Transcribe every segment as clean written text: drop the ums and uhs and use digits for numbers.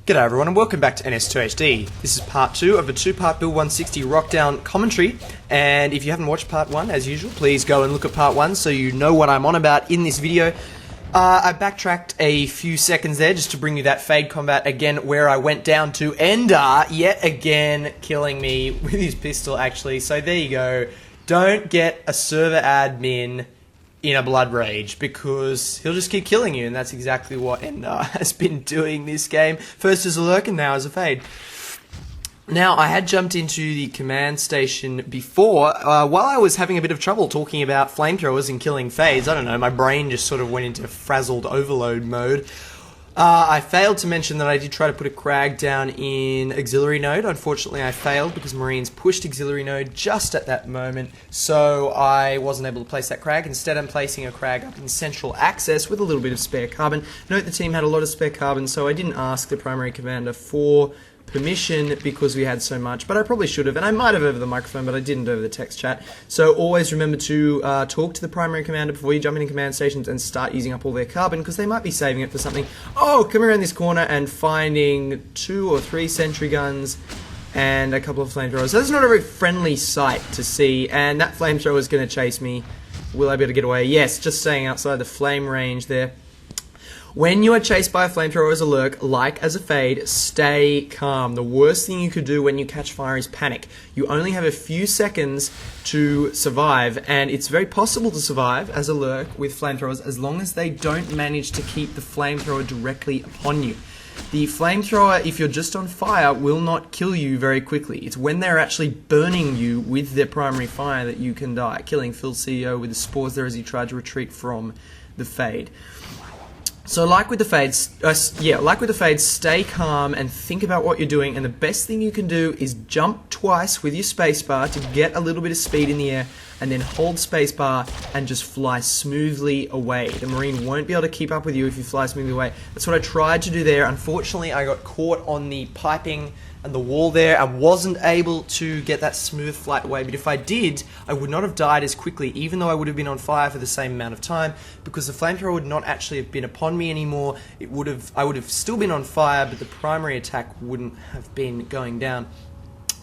G'day everyone and welcome back to NS2HD. This is part 2 of a 2-part B160 Rockdown commentary, and if you haven't watched part 1, as usual, please go and look at part 1 so you know what I'm on about in this video. I backtracked a few seconds there just to bring you that fade combat again where I went down to Ender, yet again killing me with his pistol actually, so there you go. Don't get a server admin in a blood rage, because he'll just keep killing you, and that's exactly what Ender has been doing this game. First as a lurk and now as a fade. Now, I had jumped into the command station before, while I was having a bit of trouble talking about flamethrowers and killing fades. I don't know, my brain just sort of went into frazzled overload mode. I failed to mention that I did try to put a crag down in auxiliary node. Unfortunately, I failed because Marines pushed auxiliary node just at that moment, so I wasn't able to place that crag. Instead, I'm placing a crag up in central access with a little bit of spare carbon. Note the team had a lot of spare carbon, so I didn't ask the primary commander for permission because we had so much, but I probably should have, and I might have over the microphone, but I didn't over the text chat. So always remember to talk to the primary commander before you jump into command stations and start using up all their carbon, because they might be saving it for something. Oh, come around this corner and finding 2 or 3 sentry guns and a couple of flamethrowers. So that's not a very friendly sight to see, and that flamethrower is going to chase me. Will I be able to get away? Yes, just staying outside the flame range there. When you are chased by a flamethrower as a lurk, like as a fade, stay calm. The worst thing you could do when you catch fire is panic. You only have a few seconds to survive, and it's very possible to survive as a lurk with flamethrowers as long as they don't manage to keep the flamethrower directly upon you. The flamethrower, if you're just on fire, will not kill you very quickly. It's when they're actually burning you with their primary fire that you can die, killing Phil CEO with the spores there as he tried to retreat from the fade. So like with the fades, stay calm and think about what you're doing, and the best thing you can do is jump twice with your spacebar to get a little bit of speed in the air, and then hold spacebar and just fly smoothly away. The Marine won't be able to keep up with you if you fly smoothly away. That's what I tried to do there. Unfortunately, I got caught on the piping and the wall there. I wasn't able to get that smooth flight away, but if I did, I would not have died as quickly, even though I would have been on fire for the same amount of time, because the flamethrower would not actually have been upon me anymore. I would have still been on fire, but the primary attack wouldn't have been going down.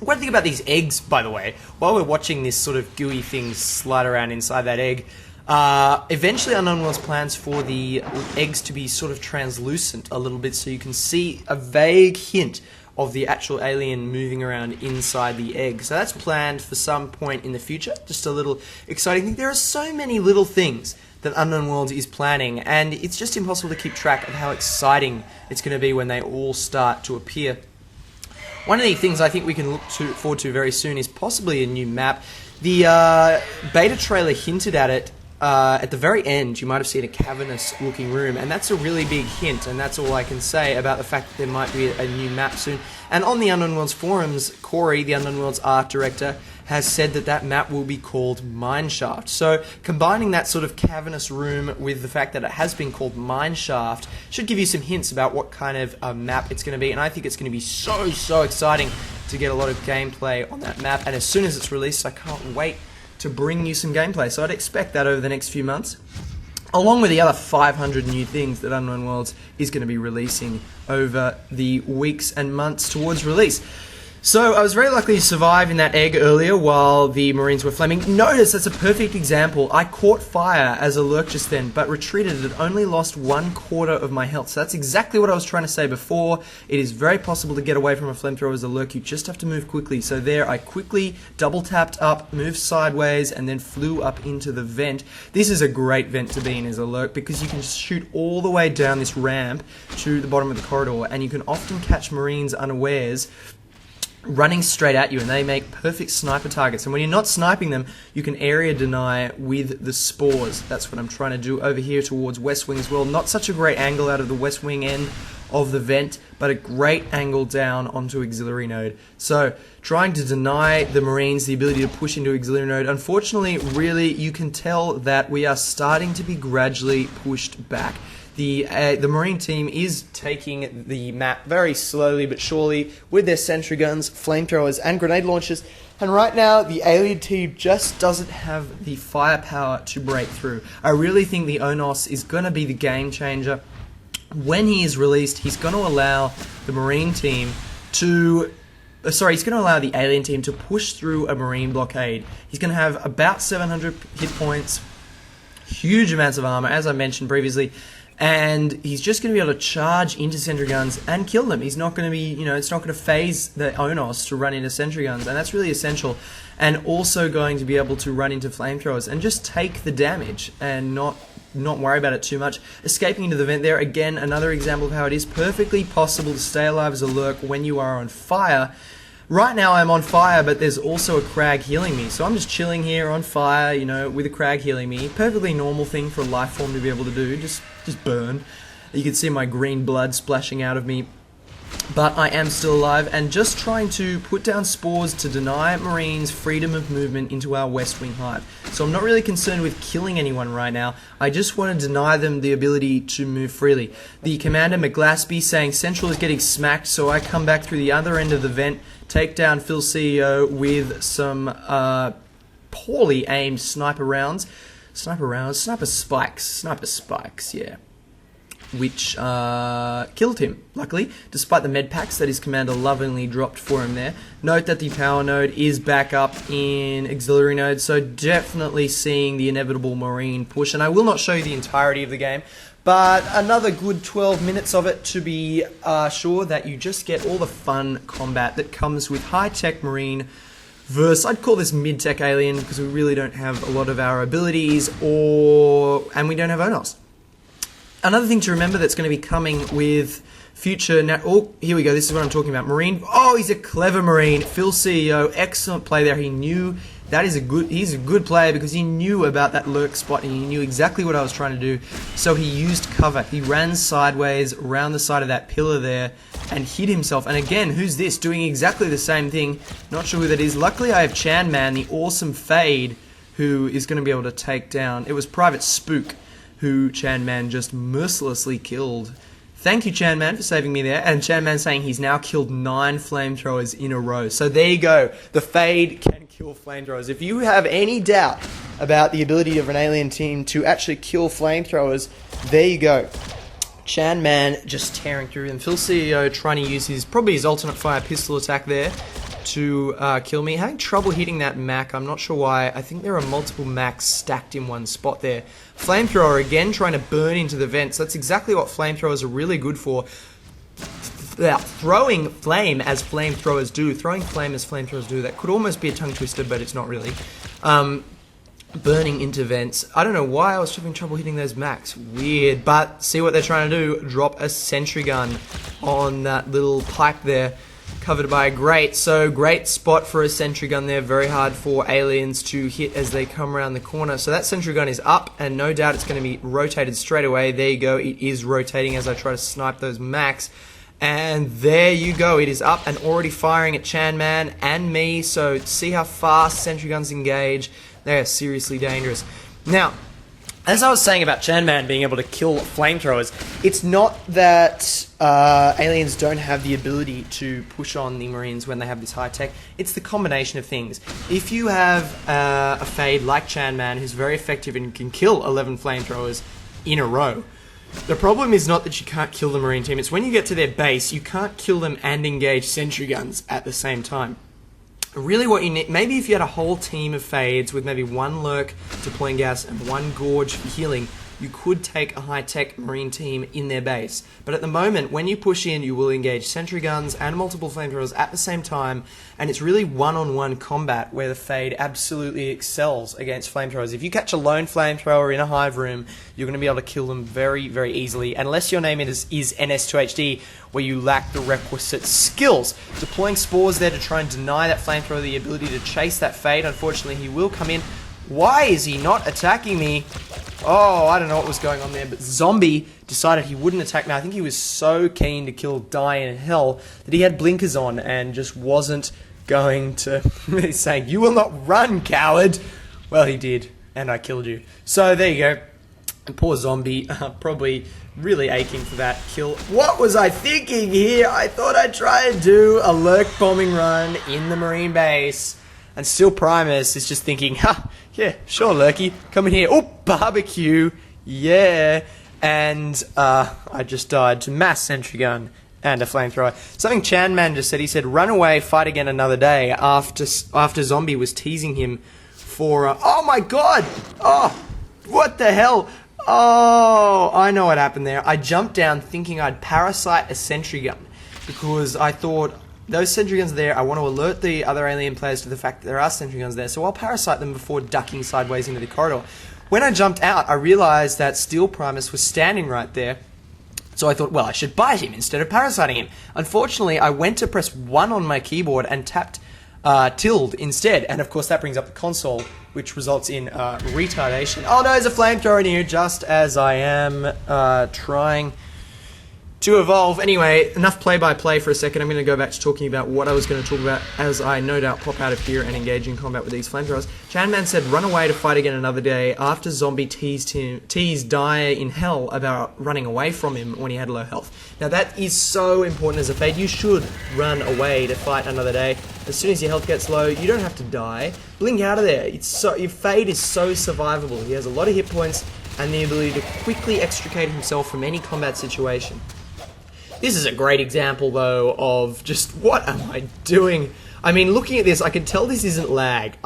What do you think about these eggs, by the way? While we're watching this sort of gooey thing slide around inside that egg, eventually Unknown Worlds plans for the eggs to be sort of translucent a little bit, so you can see a vague hint of the actual alien moving around inside the egg. So that's planned for some point in the future. Just a little exciting thing. There are so many little things that Unknown Worlds is planning, and it's just impossible to keep track of how exciting it's going to be when they all start to appear. One of the things I think we can look forward to very soon is possibly a new map. The beta trailer hinted at it. At the very end, you might have seen a cavernous looking room, and that's a really big hint, and that's all I can say about the fact that there might be a new map soon. And on the Unknown Worlds forums, Corey, the Unknown Worlds art director, has said that that map will be called Mineshaft. So combining that sort of cavernous room with the fact that it has been called Mineshaft should give you some hints about what kind of a map it's going to be, and I think it's going to be so exciting to get a lot of gameplay on that map, and as soon as it's released, I can't wait to bring you some gameplay. So I'd expect that over the next few months, along with the other 500 new things that Unknown Worlds is going to be releasing over the weeks and months towards release. So I was very lucky to survive in that egg earlier while the Marines were flaming. Notice that's a perfect example. I caught fire as a lurk just then, but retreated and only lost 1/4 of my health. So that's exactly what I was trying to say before. It is very possible to get away from a flamethrower as a lurk. You just have to move quickly. So there, I quickly double tapped up, moved sideways, and then flew up into the vent. This is a great vent to be in as a lurk, because you can shoot all the way down this ramp to the bottom of the corridor, and you can often catch Marines unawares running straight at you, and they make perfect sniper targets. And when you're not sniping them, you can area deny with the spores. That's what I'm trying to do over here towards West Wing as well. Not such a great angle out of the West Wing end of the vent, but a great angle down onto auxiliary node. So trying to deny the Marines the ability to push into auxiliary node. Unfortunately, really, you can tell that we are starting to be gradually pushed back. The Marine team is taking the map very slowly but surely with their sentry guns, flamethrowers, and grenade launchers. And right now, the alien team just doesn't have the firepower to break through. I really think the Onos is going to be the game changer when he is released, he's going to allow the Marine team to... he's going to allow the alien team to push through a Marine blockade. He's going to have about 700 hit points, huge amounts of armor, as I mentioned previously, and he's just going to be able to charge into sentry guns and kill them. He's not going to be, it's not going to phase the Onos to run into sentry guns, and that's really essential. And also going to be able to run into flamethrowers and just take the damage and not worry about it too much. Escaping into the vent there, again, another example of how it is perfectly possible to stay alive as a lurk when you are on fire. Right now I'm on fire, but there's also a crag healing me, so I'm just chilling here on fire, with a crag healing me. Perfectly normal thing for a life form to be able to do, just burn. You can see my green blood splashing out of me. But I am still alive and just trying to put down spores to deny Marines freedom of movement into our West Wing hive. So I'm not really concerned with killing anyone right now. I just want to deny them the ability to move freely. The commander, McGlaspy, saying Central is getting smacked, so I come back through the other end of the vent, take down Phil CEO with some poorly aimed sniper spikes, yeah. Which killed him, luckily, despite the med packs that his commander lovingly dropped for him there. Note that the power node is back up in auxiliary node, so definitely seeing the inevitable Marine push. And I will not show you the entirety of the game, but another good 12 minutes of it to be sure that you just get all the fun combat that comes with high-tech Marine versus, I'd call this mid-tech alien, because we really don't have a lot of our abilities, and we don't have Onos. Another thing to remember that's going to be coming with future... here we go. This is what I'm talking about. Marine. Oh, he's a clever Marine. Phil CEO. Excellent play there. He knew... He's a good player because he knew about that lurk spot and he knew exactly what I was trying to do. So he used cover. He ran sideways around the side of that pillar there and hid himself. And again, who's this? Doing exactly the same thing. Not sure who that is. Luckily, I have Chan Man, the awesome Fade, who is going to be able to take down... It was Private Spook who Chan Man just mercilessly killed. Thank you, Chan Man, for saving me there. And Chan Man saying he's now killed 9 flamethrowers in a row. So there you go. The Fade can kill flamethrowers. If you have any doubt about the ability of an alien team to actually kill flamethrowers, there you go. Chan Man just tearing through them. Phil CEO trying to use probably his alternate fire pistol attack there to kill me. Having trouble hitting that Mac. I'm not sure why. I think there are multiple Macs stacked in one spot there. Flamethrower again trying to burn into the vents. That's exactly what flamethrowers are really good for. Throwing flame as flamethrowers do. Throwing flame as flamethrowers do. That could almost be a tongue twister, but it's not really. Burning into vents. I don't know why I was having trouble hitting those Macs. Weird. But see what they're trying to do. Drop a sentry gun on that little pipe there. Covered by a grate, so great spot for a sentry gun there, very hard for aliens to hit as they come around the corner. So that sentry gun is up, and no doubt it's going to be rotated straight away. There you go, it is rotating as I try to snipe those Macs. And there you go, it is up and already firing at Chan Man and me, so see how fast sentry guns engage. They are seriously dangerous. Now, as I was saying about Chan Man being able to kill flamethrowers, it's not that aliens don't have the ability to push on the Marines when they have this high tech. It's the combination of things. If you have a Fade like Chan Man who's very effective and can kill 11 flamethrowers in a row, the problem is not that you can't kill the Marine team. It's when you get to their base, you can't kill them and engage sentry guns at the same time. Really what you need, maybe if you had a whole team of Fades with maybe one lurk deploying gas and one gorge for healing, you could take a high-tech Marine team in their base. But at the moment, when you push in, you will engage sentry guns and multiple flamethrowers at the same time, and it's really one-on-one combat where the Fade absolutely excels against flamethrowers. If you catch a lone flamethrower in a hive room, you're going to be able to kill them very, very easily, unless your name is NS2HD, where you lack the requisite skills. Deploying spores there to try and deny that flamethrower the ability to chase that Fade. Unfortunately, he will come in. Why is he not attacking me? Oh, I don't know what was going on there, but Zombie decided he wouldn't attack me. I think he was so keen to kill Die in Hell that he had blinkers on and just wasn't going to... He's saying, "You will not run, coward!" Well, he did, and I killed you. So, there you go. And poor Zombie, probably really aching for that kill. What was I thinking here? I thought I'd try and do a lurk bombing run in the Marine base. And still Primus is just thinking, ha, yeah, sure, Lurky, come in here. Oh, barbecue, yeah. and I just died to mass sentry gun and a flamethrower. Something Chan Man just said. He said, "Run away, fight again another day." After Zombie was teasing him for. Oh my God! Oh, what the hell! Oh, I know what happened there. I jumped down thinking I'd parasite a sentry gun because I thought those sentry guns are there. I want to alert the other alien players to the fact that there are sentry guns there, so I'll parasite them before ducking sideways into the corridor. When I jumped out, I realized that Steel Primus was standing right there. So I thought, well, I should bite him instead of parasiting him. Unfortunately, I went to press 1 on my keyboard and tapped tilde instead. And of course, that brings up the console, which results in retardation. Oh no, there's a flamethrower in here, just as I am trying to evolve. Anyway, enough play-by-play for a second. I'm going to go back to talking about what I was going to talk about as I no doubt pop out of here and engage in combat with these flamethrowers. Chanman said, "Run away to fight again another day," after Zombie teased Dyer in hell about running away from him when he had low health. Now that is so important as a fade. You should run away to fight another day. As soon as your health gets low, you don't have to die. Blink out of there. Your fade is so survivable. He has a lot of hit points and the ability to quickly extricate himself from any combat situation. This is a great example, though, of just what am I doing? I mean, looking at this, I can tell this isn't lag.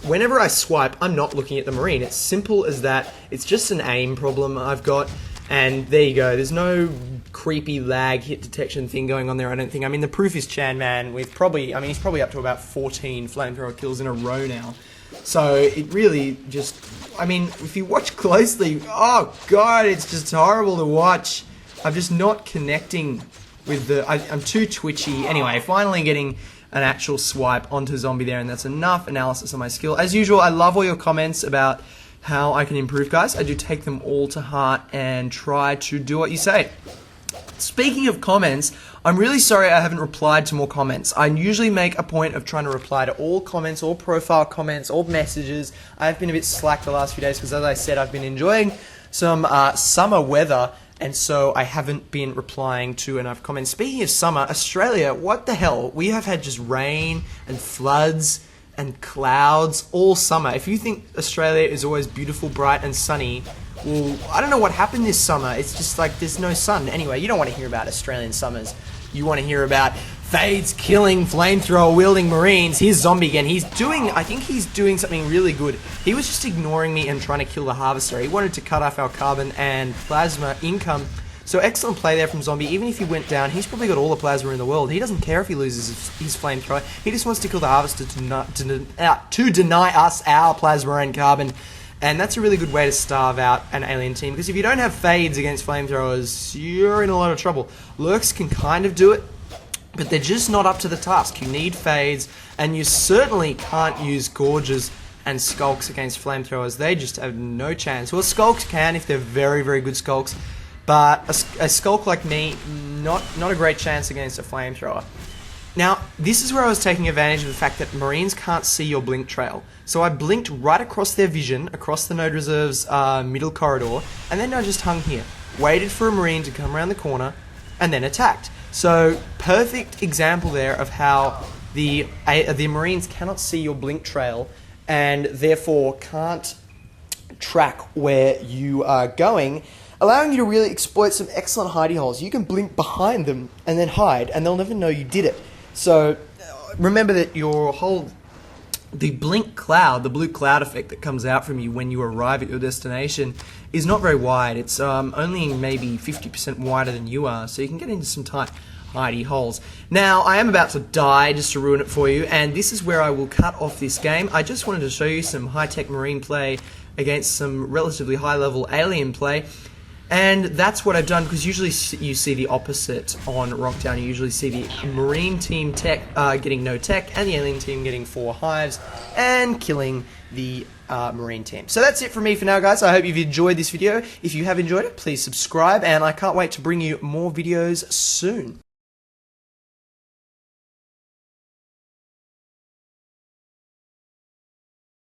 Whenever I swipe, I'm not looking at the Marine. It's simple as that. It's just an aim problem I've got, and there you go. There's no creepy lag hit detection thing going on there, I don't think. I mean, the proof is Chan Man with he's probably up to about 14 flamethrower kills in a row now. So it really just, I mean, if you watch closely, oh God, it's just horrible to watch. I'm just not connecting with I'm too twitchy. Anyway, finally getting an actual swipe onto Zombie there, and that's enough analysis on my skill. As usual, I love all your comments about how I can improve, guys. I do take them all to heart and try to do what you say. Speaking of comments, I'm really sorry I haven't replied to more comments. I usually make a point of trying to reply to all comments, all profile comments, all messages. I've been a bit slack the last few days because, as I said, I've been enjoying some summer weather, and so I haven't been replying to enough comments. Speaking of summer, Australia, what the hell? We have had just rain and floods and clouds all summer. If you think Australia is always beautiful, bright and sunny, well, I don't know what happened this summer. It's just like there's no sun. Anyway, you don't want to hear about Australian summers. You want to hear about Fades killing flamethrower wielding Marines. Here's Zombie again. I think he's doing something really good. He was just ignoring me and trying to kill the Harvester. He wanted to cut off our carbon and plasma income. So excellent play there from Zombie. Even if he went down, he's probably got all the plasma in the world. He doesn't care if he loses his flamethrower. He just wants to kill the Harvester to deny us our plasma and carbon. And that's a really good way to starve out an alien team, because if you don't have fades against flamethrowers, you're in a lot of trouble. Lurks can kind of do it, but they're just not up to the task. You need fades, and you certainly can't use gorges and skulks against flamethrowers. They just have no chance. Well, skulks can if they're very, very good skulks, but a skulk like me, not a great chance against a flamethrower. Now, this is where I was taking advantage of the fact that Marines can't see your blink trail. So I blinked right across their vision, across the node reserve's middle corridor, and then I just hung here, waited for a Marine to come around the corner, and then attacked. So, perfect example there of how the Marines cannot see your blink trail, and therefore can't track where you are going, allowing you to really exploit some excellent hidey holes. You can blink behind them and then hide, and they'll never know you did it. So remember that the blink cloud, the blue cloud effect that comes out from you when you arrive at your destination is not very wide. It's only maybe 50% wider than you are, so you can get into some tight hidey holes. Now, I am about to die just to ruin it for you, and this is where I will cut off this game. I just wanted to show you some high-tech Marine play against some relatively high-level alien play. And that's what I've done, because usually you see the opposite on Rockdown. You usually see the Marine team tech getting no tech, and the alien team getting 4 hives and killing the Marine team. So that's it from me for now, guys. I hope you've enjoyed this video. If you have enjoyed it, please subscribe, and I can't wait to bring you more videos soon.